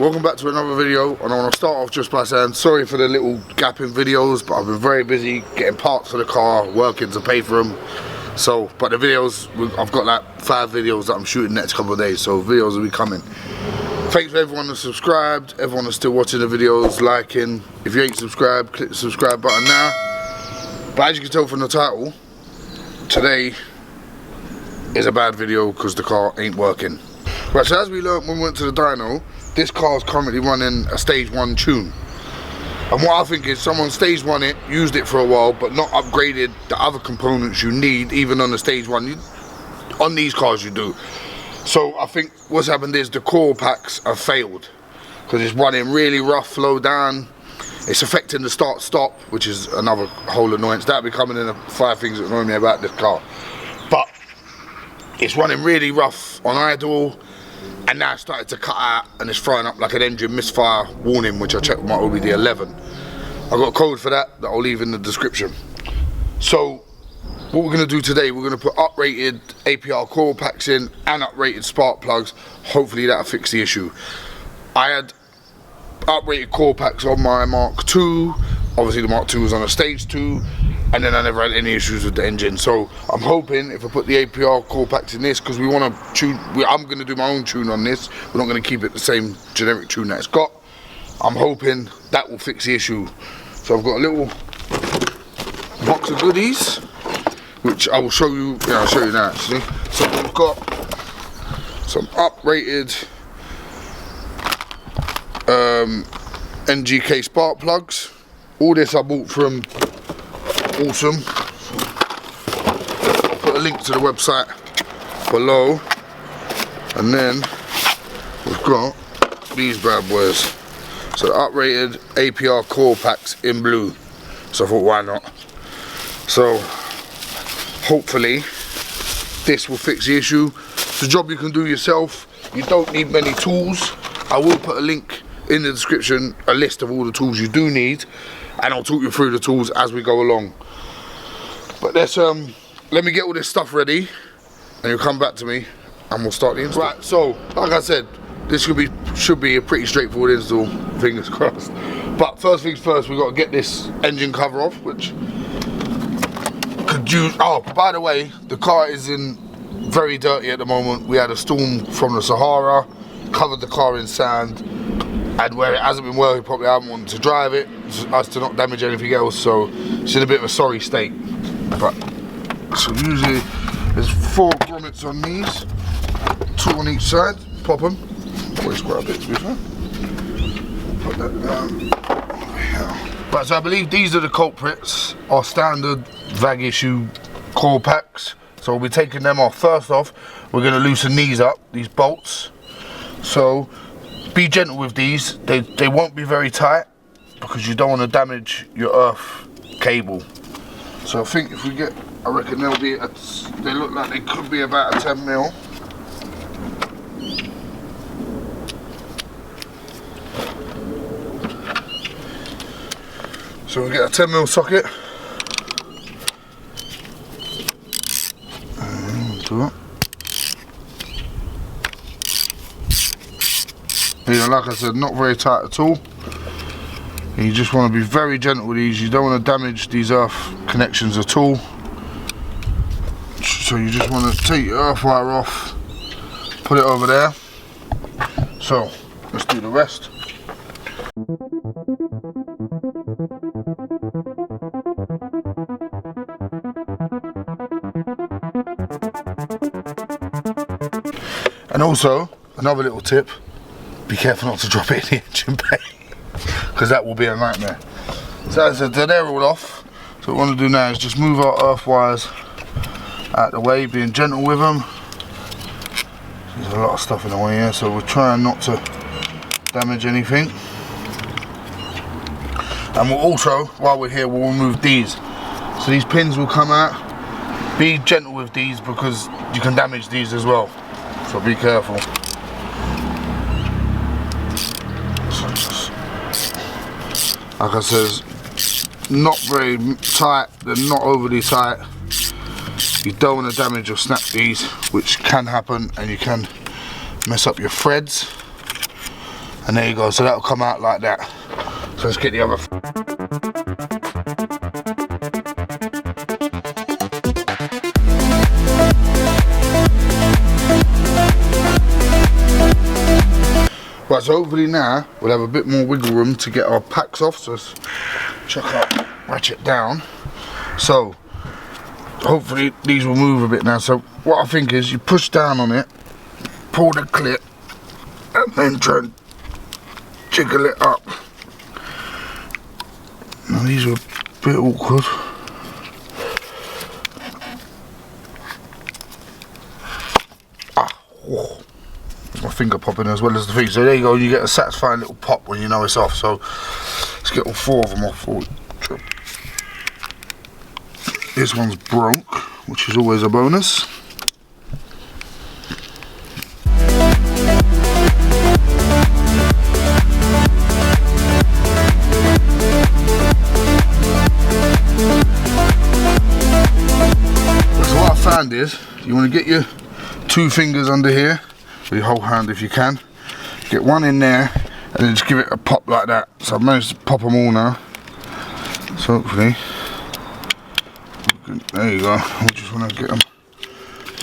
Welcome back to another video, and I want to start off just by saying sorry for the little gap in videos, but I've been very busy getting parts for the car, working to pay for them. So, but the videos, I've got like 5 videos that I'm shooting next couple of days, so videos will be coming. Thanks for everyone that's subscribed, everyone that's still watching the videos, liking. If you ain't subscribed, click the subscribe button now. But as you can tell from the title, today is a bad video because the car ain't working. Right, so as we learned when we went to the dyno, this car is currently running a stage 1 tune. And what I think is someone stage 1 it, used it for a while, but not upgraded the other components you need, even on the stage 1. On these cars you do. So I think what's happened is the coil packs have failed. Because it's running really rough, flow down. It's affecting the start-stop, which is another whole annoyance. That'll be coming in the 5 things that annoy me about this car. But it's running really rough on idle. And now it's started to cut out and it's throwing up like an engine misfire warning, which I checked with my Audi TTS. I've got a code for that I'll leave in the description. So what we're going to do today, we're going to put uprated APR coil packs in and uprated spark plugs. Hopefully that'll fix the issue. I had uprated coil packs on my Mark II. Obviously the Mark II was on a stage 2. And then I never had any issues with the engine. So I'm hoping if I put the APR coil packs in this, because we want to tune, I'm going to do my own tune on this. We're not going to keep it the same generic tune that it's got. I'm hoping that will fix the issue. So I've got a little box of goodies, which I will show you. Yeah, I'll show you now actually. So we've got some uprated NGK spark plugs. All this I bought from Awesome. I'll put a link to the website below, and then we've got these bad boys. So the uprated APR coil packs in blue. So I thought, why not? So hopefully this will fix the issue. It's a job you can do yourself. You don't need many tools. I will put a link in the description, a list of all the tools you do need, and I'll talk you through the tools as we go along. But let's let me get all this stuff ready, and you'll come back to me, and we'll start the install. Right. So, like I said, this should be a pretty straightforward install. Fingers crossed. But first things first, we've got to get this engine cover off, which could use. Oh, by the way, the car is in very dirty at the moment. We had a storm from the Sahara, covered the car in sand. And where it hasn't been working properly, I haven't wanted to drive it, as to not damage anything else, so it's in a bit of a sorry state. But, so usually there's 4 grommets on these, 2 on each side, pop them. Always quite a bit to be fair. Put that down. Right, so I believe these are the culprits, our standard VAG issue coil packs. So we'll be taking them off. First off, we're going to loosen these up, these bolts. So be gentle with these. They won't be very tight because you don't want to damage your earth cable. So I think if we get, I reckon they'll be they look like they could be about a 10 mil. So we get a 10 mil socket. And yeah, like I said, not very tight at all. And you just want to be very gentle with these. You don't want to damage these earth connections at all. So you just want to take your earth wire off, put it over there. So let's do the rest. And also, another little tip. Be careful not to drop it in the engine bay, because that will be a nightmare. So as I said, they're all off. So what we want to do now is just move our earth wires out the way, being gentle with them. There's a lot of stuff in the way here, so we're trying not to damage anything. And we'll also, while we're here, we'll remove these. So these pins will come out. Be gentle with these because you can damage these as well. So be careful. Like I said, not very tight, they're not overly tight. You don't want to damage or snap these, which can happen, and you can mess up your threads. And there you go, so that'll come out like that. So let's get the other. Right, so hopefully now we'll have a bit more wiggle room to get our packs off. So let's chuck our ratchet down. So hopefully these will move a bit now. So what I think is you push down on it, pull the clip, and then try and jiggle it up. Now these are a bit awkward. Oh. My finger popping as well as the thing. So there you go, you get a satisfying little pop when you know it's off. So let's get all 4 of them off. This one's broke, which is always a bonus. So what I found is you want to get your 2 fingers under here, with your whole hand if you can. Get one in there and then just give it a pop like that. So I've managed to pop them all now. So hopefully, there you go. I just want to get them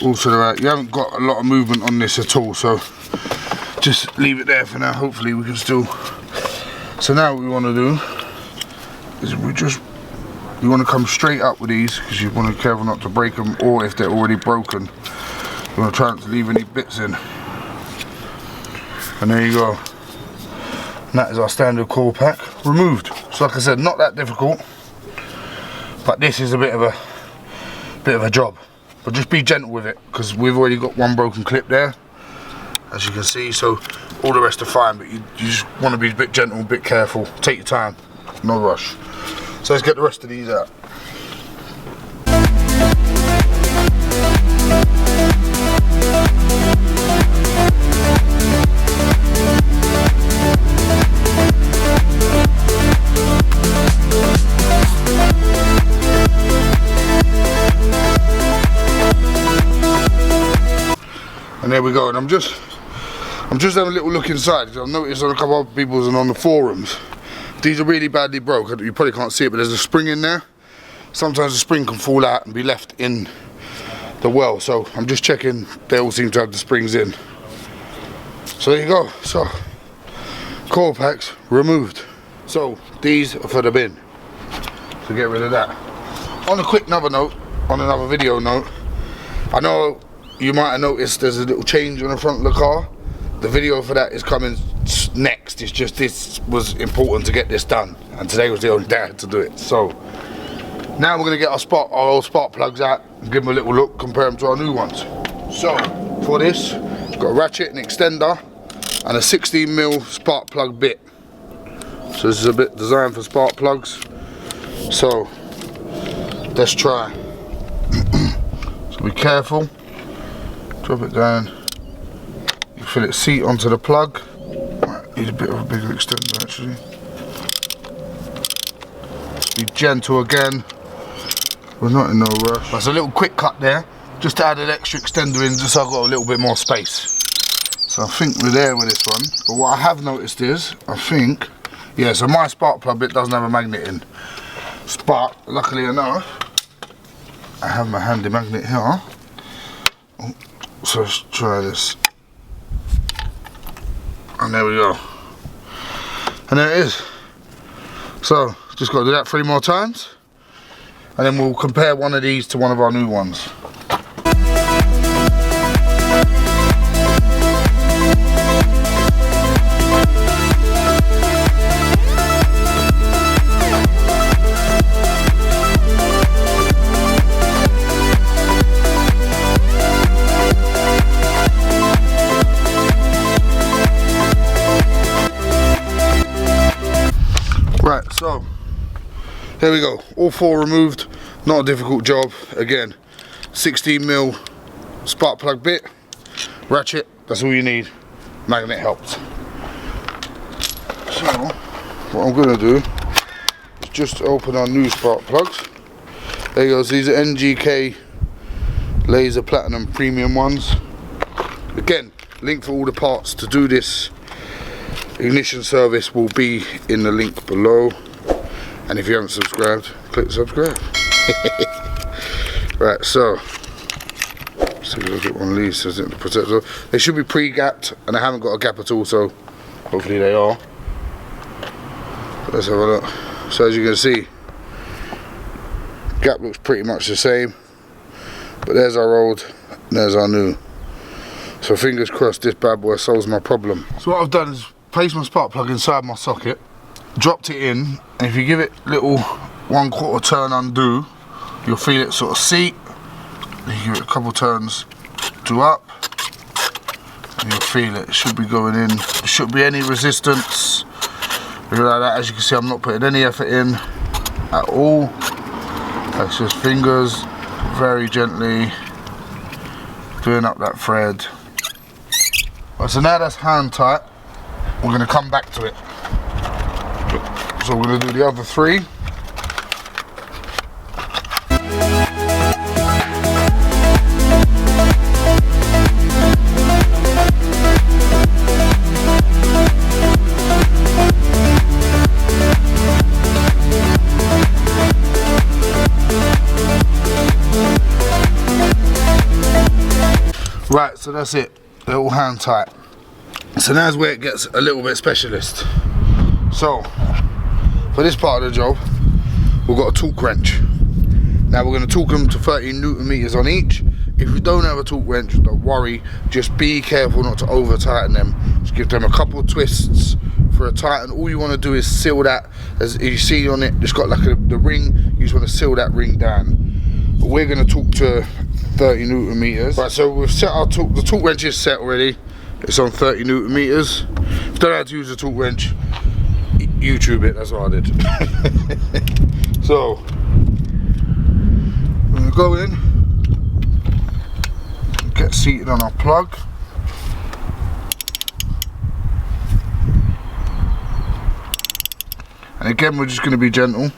all to the right. You haven't got a lot of movement on this at all, so just leave it there for now. Hopefully we can still. So now what we want to do is you want to come straight up with these, because you want to be careful not to break them, or if they're already broken, you want to try not to leave any bits in. And there you go. And that is our standard coil pack removed. So like I said, not that difficult, but this is a bit of a job. But just be gentle with it, because we've already got one broken clip there, as you can see. So all the rest are fine, but you just want to be a bit gentle, a bit careful. Take your time, no rush. So let's get the rest of these out. And there we go. And I'm just having a little look inside, because I've noticed on a couple of people's and on the forums, these are really badly broke. You probably can't see it, but there's a spring in there. Sometimes the spring can fall out and be left in the well. So I'm just checking they all seem to have the springs in. So there you go. So coil packs removed. So these are for the bin. So get rid of that. On a quick another video note, I know you might have noticed there's a little change on the front of the car. The video for that is coming next. It's just this was important to get this done, and today was the only day I had to do it. So now we're going to get our old spark plugs out and give them a little look, compare them to our new ones. So for this, we've got a ratchet, an extender, and a 16mm spark plug bit. So this is a bit designed for spark plugs. So let's try. So be careful. Drop it down. You fill its seat onto the plug. Might need a bit of a bigger extender actually. Be gentle again. We're not in no rush. That's a little quick cut there, just to add an extra extender in, just so I've got a little bit more space. So I think we're there with this one. But what I have noticed is, yeah, so my spark plug bit doesn't have a magnet in. But luckily enough, I have my handy magnet here. So let's try this. And there we go. And there it is. So just got to do that 3 more times, and then we'll compare one of these to one of our new ones. Right, so there we go, all 4 removed. Not a difficult job. Again, 16mm spark plug bit, ratchet, that's all you need. Magnet helps. So what I'm going to do is just open our new spark plugs. There you go. So these are NGK laser platinum premium ones. Again, link for all the parts to do this Ignition service will be in the link below, and if you haven't subscribed, click subscribe. Right, so see if I get one of these. So the protector, they should be pre-gapped, and I haven't got a gap at all, so hopefully they are. Let's have a look. So as you can see, gap looks pretty much the same, but there's our old and there's our new. So fingers crossed this bad boy solves my problem. So what I've done is placed my spark plug inside my socket, dropped it in, and if you give it little 1/4 turn undo, you'll feel it sort of seat. You give it a couple turns to up, and you'll feel it. It should be going in. There shouldn't be any resistance. Like that. As you can see, I'm not putting any effort in at all. That's just fingers very gently doing up that thread. Right, so now that's hand tight. We're going to come back to it. So we're going to do the other 3. Right, so that's it. They're all hand tight. So now's where it gets a little bit specialist. So for this part of the job, we've got a torque wrench. Now we're going to torque them to 30 Newton meters on each. If you don't have a torque wrench, don't worry. Just be careful not to over tighten them. Just give them a couple of twists for a tighten. All you want to do is seal that. As you see on it, it's got like the ring. You just want to seal that ring down. But we're going to torque to 30 Newton meters. Right, so we've set our torque. The torque wrench is set already. It's on 30 Newton meters. If you don't know how to use a torque wrench, YouTube it. That's what I did. So we're gonna go in, get seated on our plug. And again, we're just going to be gentle.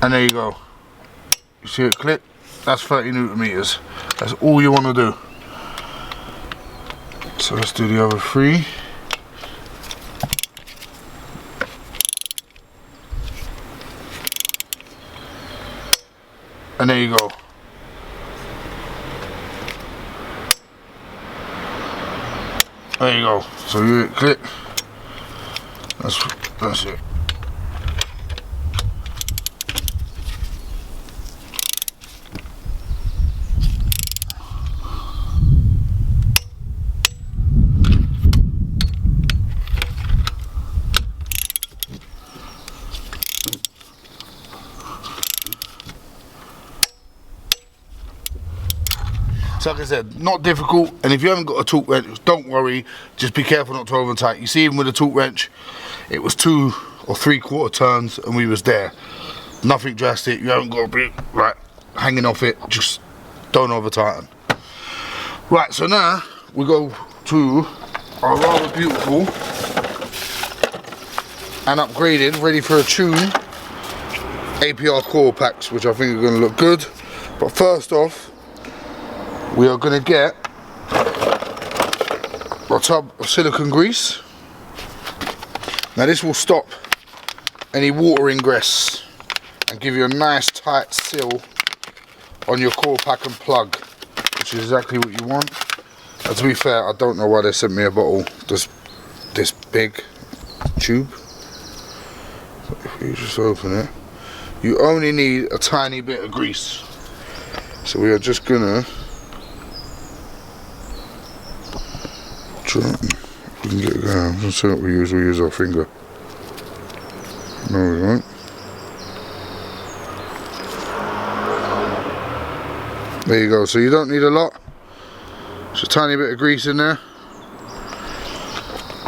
And there you go. You see it click? That's 30 Newton meters. That's all you want to do. So let's do the other 3. And there you go. There you go. So you hit click. That's it. So like I said, not difficult, and if you haven't got a torque wrench, don't worry, just be careful not to over tight. You see, even with a torque wrench, it was 2 or 3/4 turns and we was there. Nothing drastic, you haven't got to be right hanging off it, just don't over tighten. Right, so now we go to our rather beautiful and upgraded, ready for a tune APR Coil packs, which I think are going to look good. But first off, we are going to get a tub of silicone grease. Now this will stop any water ingress and give you a nice tight seal on your coil pack and plug, which is exactly what you want. And to be fair, I don't know why they sent me a bottle this big tube. So if you just open it, you only need a tiny bit of grease. So we are just gonna we can get it going. That's what we use our finger. No, we won't. There you go. So you don't need a lot. Just a tiny bit of grease in there.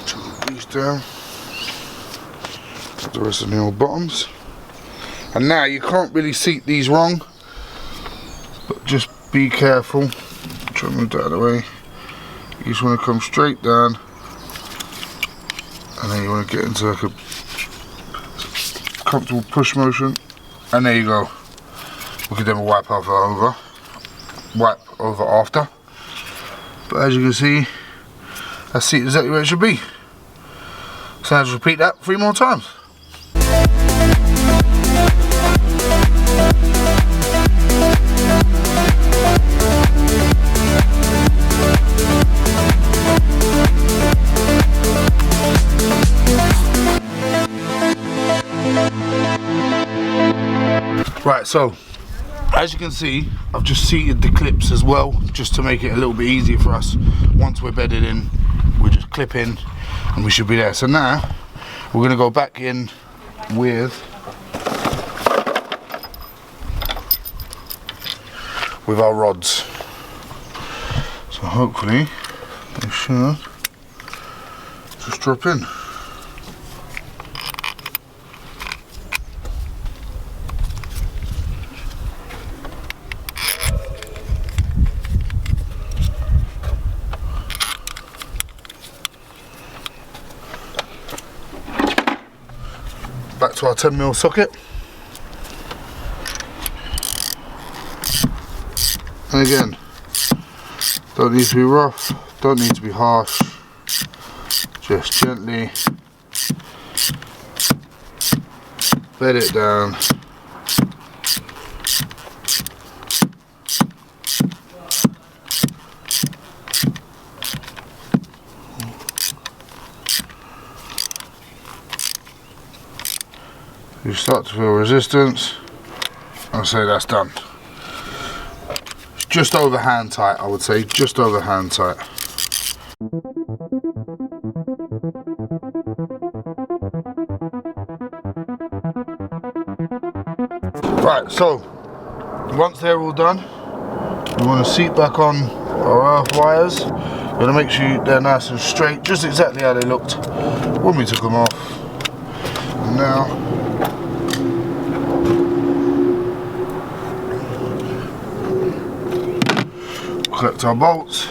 Chuck the grease down. Put the rest of the old bottoms. And now you can't really seat these wrong, but just be careful. Try to move that out of the way. You just want to come straight down, and then you want to get into like a comfortable push motion, and there you go. We can then wipe over after. but as you can see, that's seat exactly where it should be. So I'll just repeat that 3 more times. Right, so as you can see, I've just seated the clips as well, just to make it a little bit easier for us. Once we're bedded in, we just clip in and we should be there. So now we're going to go back in with our rods. So hopefully they should just drop in. Back to our 10mm socket. And again, don't need to be rough, don't need to be harsh, just gently bed it down. You start to feel resistance, I'll say that's done. It's just over hand tight, I would say, just over hand tight. Right, so once they're all done, we want to seat back on our earth wires. We're going to make sure they're nice and straight, just exactly how they looked when we took them off. And now collect our bolts.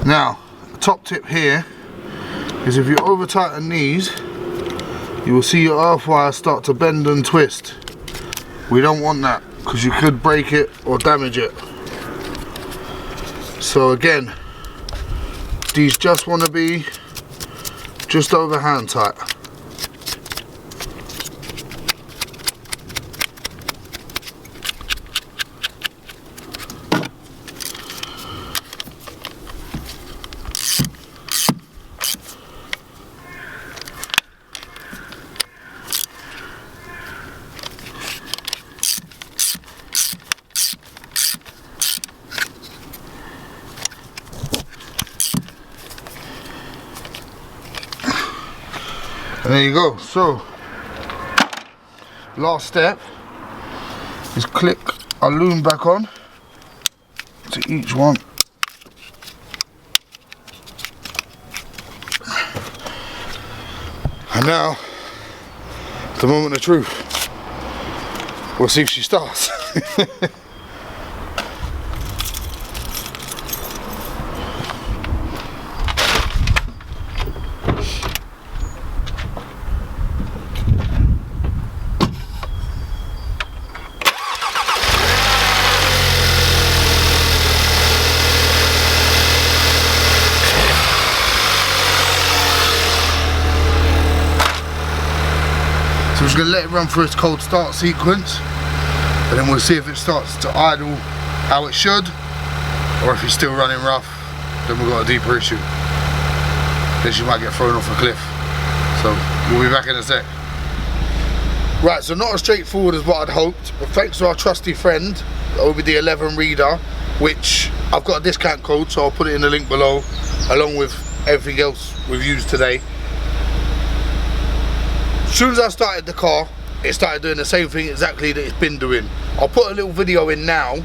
Now, the top tip here is if you over tighten these, you will see your earth wire start to bend and twist. We don't want that because you could break it or damage it. So again, these just want to be just over hand tight. And there you go. So last step is click our loom back on to each one. And now the moment of truth. We'll see if she starts. So we're just going to let it run through its cold start sequence, and then we'll see if it starts to idle how it should, or if it's still running rough, then we've got a deeper issue. Then she might get thrown off a cliff. So we'll be back in a sec. Right, so not as straightforward as what I'd hoped, but thanks to our trusty friend over the 11 reader, which I've got a discount code, so I'll put it in the link below, along with everything else we've used today. As soon as I started the car, it started doing the same thing exactly that it's been doing. I'll put a little video in now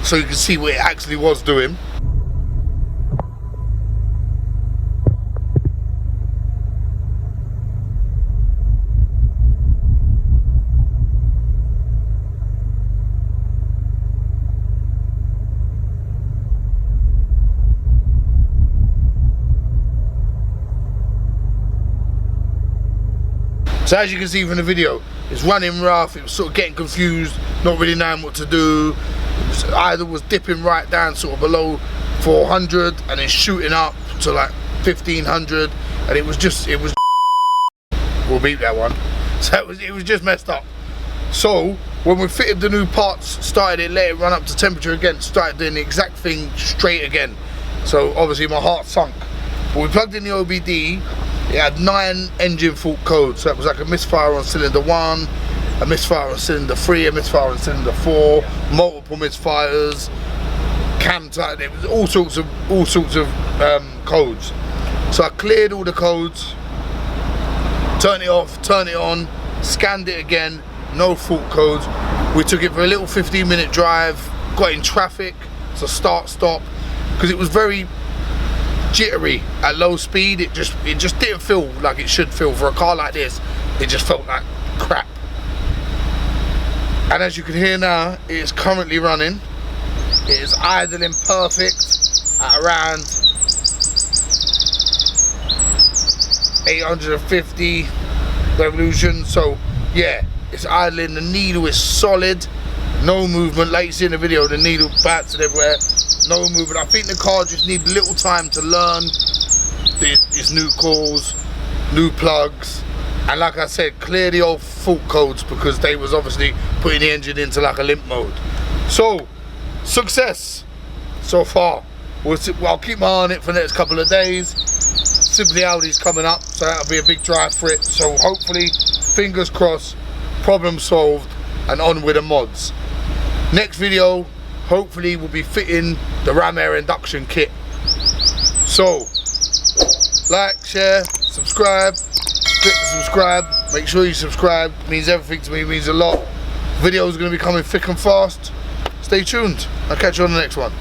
so you can see what it actually was doing. So as you can see from the video, it's running rough, it was sort of getting confused, not really knowing what to do. Either was dipping right down sort of below 400 and then shooting up to like 1500, and it was we'll beat that one. So it was just messed up. So when we fitted the new parts, started it, let it run up to temperature again, started doing the exact thing straight again. So obviously my heart sunk. But we plugged in the OBD, it had 9 engine fault codes. So it was like a misfire on cylinder 1, a misfire on cylinder 3, a misfire on cylinder 4, multiple misfires, cam tight, it was all sorts of codes. So I cleared all the codes, turned it off, turned it on, scanned it again, no fault codes. We took it for a little 15-minute drive, got in traffic, so start stop, because it was very jittery at low speed. It just didn't feel like it should feel for a car like this. It just felt like crap. And as you can hear now, it is currently running. It is idling perfect at around 850 revolutions. So yeah, it's idling. The needle is solid, no movement. Like you see in the video, the needle bouncing everywhere, no movement. I think the car just needs a little time to learn its new coils, new plugs, and like I said, clear the old fault codes, because they was obviously putting the engine into like a limp mode. So success so far. I'll keep my eye on it for the next couple of days. Simply Audi's coming up, so that'll be a big drive for it. So hopefully, fingers crossed, problem solved, and on with the mods. Next video, hopefully we'll be fitting the ram air induction kit. So like, share, subscribe, click the subscribe, make sure you subscribe, it means everything to me, it means a lot. Videos are going to be coming thick and fast. Stay tuned, I'll catch you on the next one.